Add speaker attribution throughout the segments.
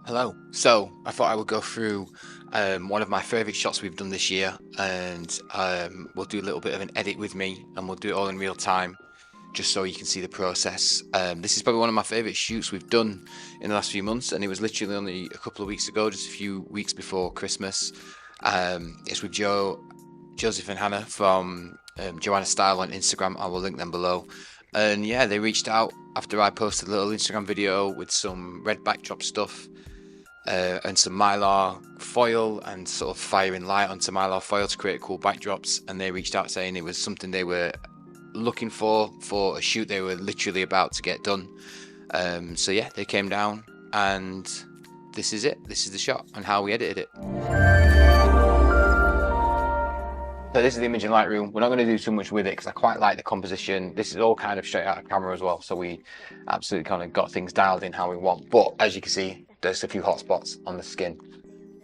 Speaker 1: Hello. So I thought I would go through one of my favourite shots we've done this year, and we'll do a little bit of an edit with me, and we'll do it all in real time, just so you can see the process. This is probably one of my favourite shoots we've done in the last few months, and it was literally only a couple of weeks ago, just a few weeks before Christmas. It's with Joseph and Hannah from JoannahStyle on Instagram. I will link them below. And yeah, they reached out after I posted a little Instagram video with some red backdrop stuff and some mylar foil and sort of firing light onto mylar foil to create cool backdrops. And they reached out saying it was something they were looking for a shoot they were literally about to get done. So yeah, they came down, and this is it. This is the shot and how we edited it. So this is the image in Lightroom. We're not going to do too much with it because I quite like the composition. This is all kind of straight out of camera as well, so we absolutely kind of got things dialed in how we want. But as you can see, there's a few hot spots on the skin.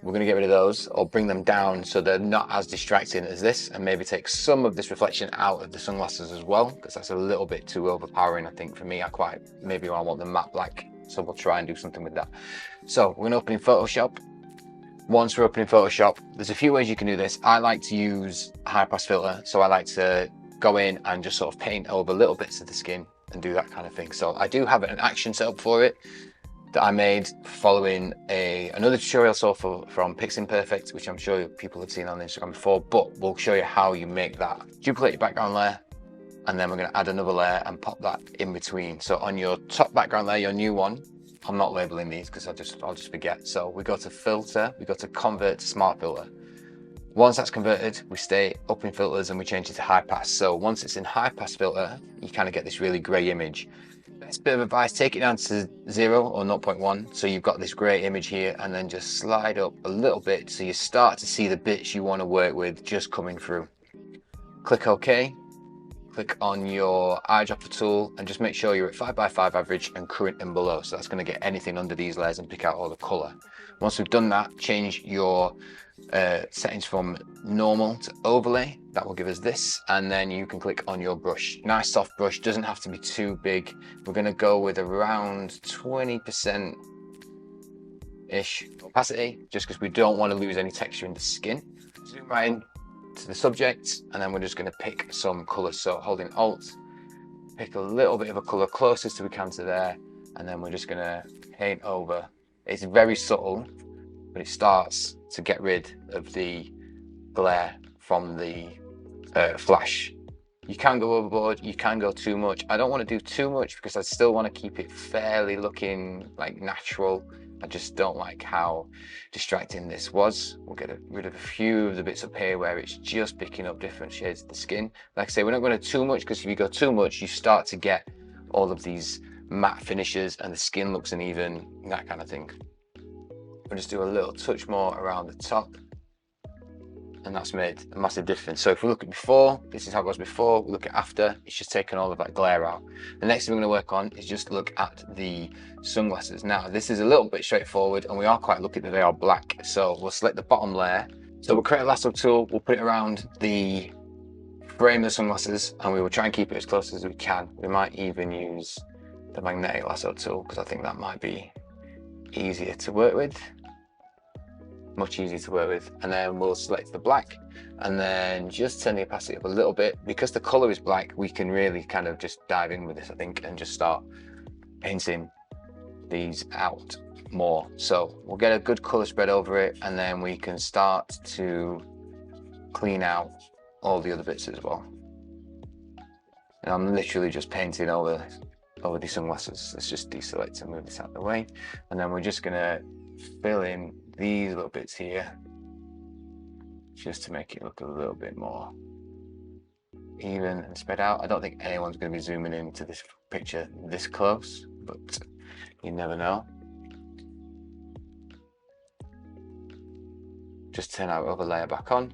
Speaker 1: We're going to get rid of those or bring them down so they're not as distracting as this, and maybe take some of this reflection out of the sunglasses as well, because that's a little bit too overpowering, I think, for me. I want them matte black, so we'll try and do something with that. So we're going to open in Photoshop. Once we're opening Photoshop, there's a few ways you can do this. I like to use a high pass filter, so I like to go in and just sort of paint over little bits of the skin and do that kind of thing. So I do have an action set up for it that I made following another tutorial from Imperfections, which I'm sure people have seen on Instagram before, but we'll show you how you make that. Duplicate your background layer, and then we're going to add another layer and pop that in between. So on your top background layer, your new one, I'm not labeling these because I'll just forget. So we go to filter, we go to convert to smart filter. Once that's converted, we stay up in filters and we change it to high pass. So once it's in high pass filter, you kind of get this really gray image. Best bit of advice, take it down to 0 or 0.1. So you've got this gray image here, and then just slide up a little bit so you start to see the bits you want to work with just coming through. Click OK. Click on your eyedropper tool and just make sure you're at 5x5 average and current and below. So that's going to get anything under these layers and pick out all the color. Once we've done that, change your settings from normal to overlay. That will give us this, and then you can click on your brush. Nice soft brush, doesn't have to be too big. We're going to go with around 20% ish opacity, just because we don't want to lose any texture in the skin. Zoom right in to the subject, and then we're just going to pick some colors. So holding Alt, pick a little bit of a color closest we can to there, and then we're just going to paint over. It's very subtle, but it starts to get rid of the glare from the flash. You can go overboard, you can go too much. I don't want to do too much because I still want to keep it fairly looking like natural. I just don't like how distracting this was. We'll get rid of a few of the bits up here where it's just picking up different shades of the skin. Like I say, we're not going to too much, because if you go too much, you start to get all of these matte finishes and the skin looks uneven, that kind of thing. We'll just do a little touch more around the top, and that's made a massive difference. So if we look at before, this is how it was before. We look at after, it's just taken all of that glare out. The next thing we're going to work on is just look at the sunglasses. Now this is a little bit straightforward, and we are quite lucky that they are black. So we'll select the bottom layer. So we'll create a lasso tool, we'll put it around the frame of the sunglasses, and we will try and keep it as close as we can. We might even use the magnetic lasso tool, because I think that might be easier to work with. Much easier to work with. And then we'll select the black, and then just turn the opacity up a little bit. Because the color is black, we can really kind of just dive in with this, I think, and just start painting these out more. So we'll get a good color spread over it, and then we can start to clean out all the other bits as well. And I'm literally just painting over these sunglasses. Let's just deselect and move this out of the way, and then we're just gonna fill in these little bits here just to make it look a little bit more even and spread out. I don't think anyone's going to be zooming into this picture this close, but you never know. Just turn our other layer back on,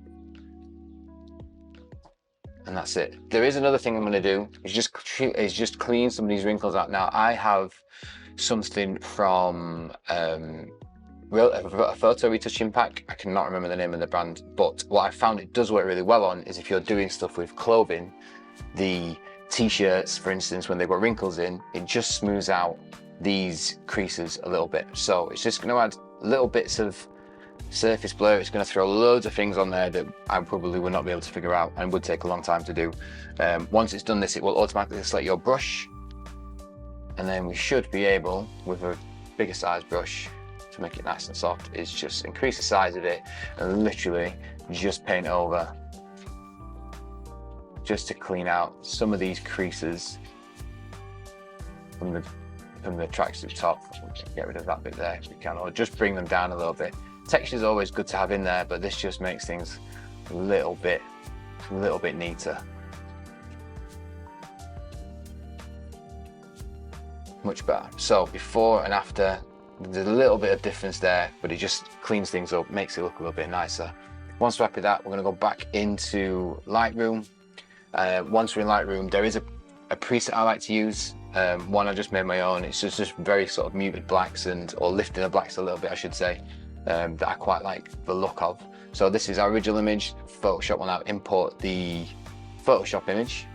Speaker 1: and that's it. There is another thing I'm going to do, is just clean some of these wrinkles out. Now I have something from a photo retouching pack. I cannot remember the name of the brand, but what I found it does work really well on is if you're doing stuff with clothing, the t-shirts, for instance, when they've got wrinkles in, it just smooths out these creases a little bit. So it's just going to add little bits of surface blur. It's going to throw loads of things on there that I probably would not be able to figure out and would take a long time to do. Once it's done this, it will automatically select your brush, and then we should be able, with a bigger size brush to make it nice and soft, is just increase the size of it and literally just paint over, just to clean out some of these creases from the tracksuit top. Get rid of that bit there if we can, or just bring them down a little bit. Texture is always good to have in there, but this just makes things a little bit neater. Much better. So before and after, there's a little bit of difference there, but it just cleans things up, makes it look a little bit nicer. Once we're happy with that, we're going to go back into Lightroom. Once we're in Lightroom, there is a preset I like to use. One I just made my own. It's just very sort of muted blacks, or lifting the blacks a little bit, I should say, that I quite like the look of. So this is our original image. Photoshop will now import the Photoshop image,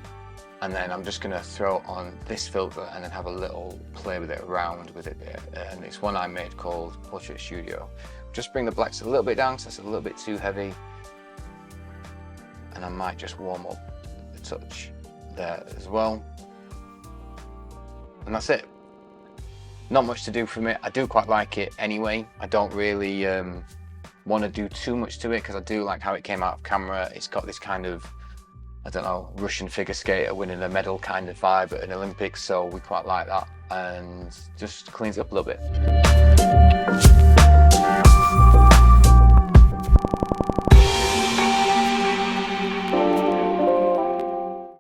Speaker 1: and then I'm just going to throw on this filter and then have a little play with it, around with it. And it's one I made called Portrait Studio. Just bring the blacks a little bit down, so it's a little bit too heavy, and I might just warm up the touch there as well. And that's it. Not much to do from it. I do quite like it anyway. I don't really want to do too much to it, because I do like how it came out of camera. It's got this kind of, I don't know, Russian figure skater winning a medal kind of vibe at an Olympics, so we quite like that, and just cleans it up a little bit.